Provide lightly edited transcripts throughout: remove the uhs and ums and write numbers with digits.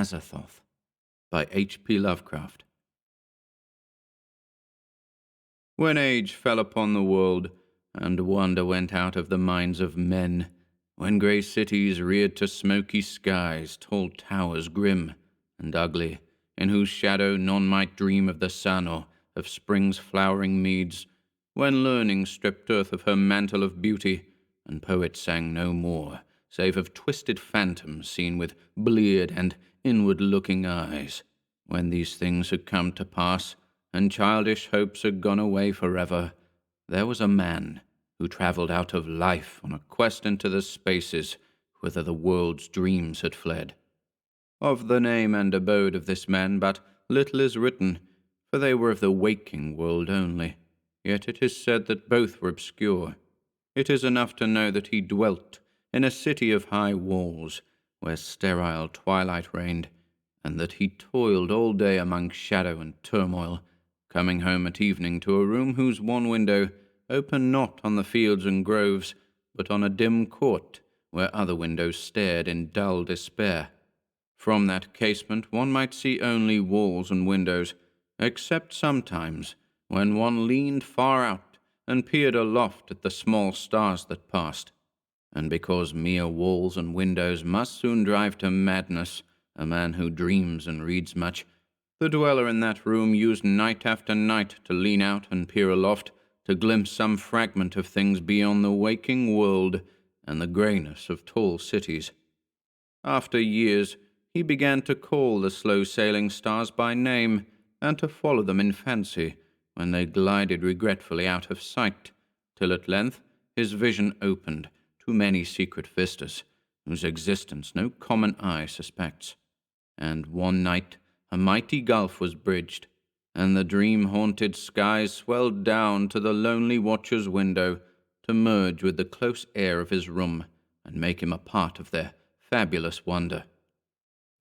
Azathoth by H.P. Lovecraft. When age fell upon the world, and wonder went out of the minds of men, when grey cities reared to smoky skies tall towers grim and ugly, in whose shadow none might dream of the sun or of spring's flowering meads, when learning stripped earth of her mantle of beauty, and poets sang no more, save of twisted phantoms seen with bleared and inward-looking eyes, when these things had come to pass, and childish hopes had gone away forever, there was a man who travelled out of life on a quest into the spaces whither the world's dreams had fled. Of the name and abode of this man but little is written, for they were of the waking world only, yet it is said that both were obscure. It is enough to know that he dwelt in a city of high walls, where sterile twilight reigned, and that he toiled all day among shadow and turmoil, coming home at evening to a room whose one window opened not on the fields and groves, but on a dim court, where other windows stared in dull despair. From that casement one might see only walls and windows, except sometimes when one leaned far out and peered aloft at the small stars that passed. And because mere walls and windows must soon drive to madness a man who dreams and reads much, the dweller in that room used night after night to lean out and peer aloft, to glimpse some fragment of things beyond the waking world and the greyness of tall cities. After years, he began to call the slow-sailing stars by name, and to follow them in fancy, when they glided regretfully out of sight, till at length his vision opened to many secret vistas, whose existence no common eye suspects. And one night a mighty gulf was bridged, and the dream-haunted skies swelled down to the lonely watcher's window, to merge with the close air of his room, and make him a part of their fabulous wonder.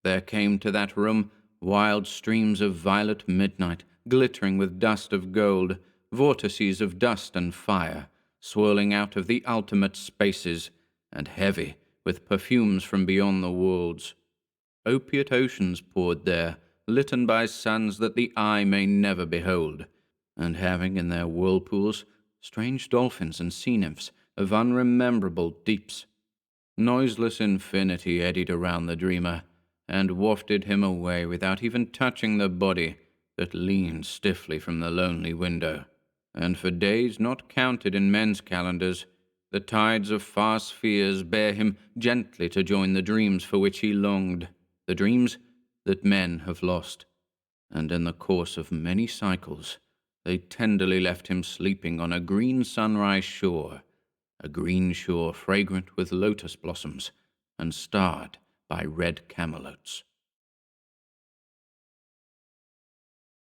There came to that room wild streams of violet midnight, glittering with dust of gold, vortices of dust and fire, swirling out of the ultimate spaces, and heavy with perfumes from beyond the worlds. Opiate oceans poured there, litten by suns that the eye may never behold, and having in their whirlpools strange dolphins and sea-nymphs of unrememberable deeps. Noiseless infinity eddied around the dreamer, and wafted him away without even touching the body that leaned stiffly from the lonely window. And for days not counted in men's calendars, the tides of far spheres bear him gently to join the dreams for which he longed, the dreams that men have lost. And in the course of many cycles, they tenderly left him sleeping on a green sunrise shore, a green shore fragrant with lotus blossoms and starred by red camelots.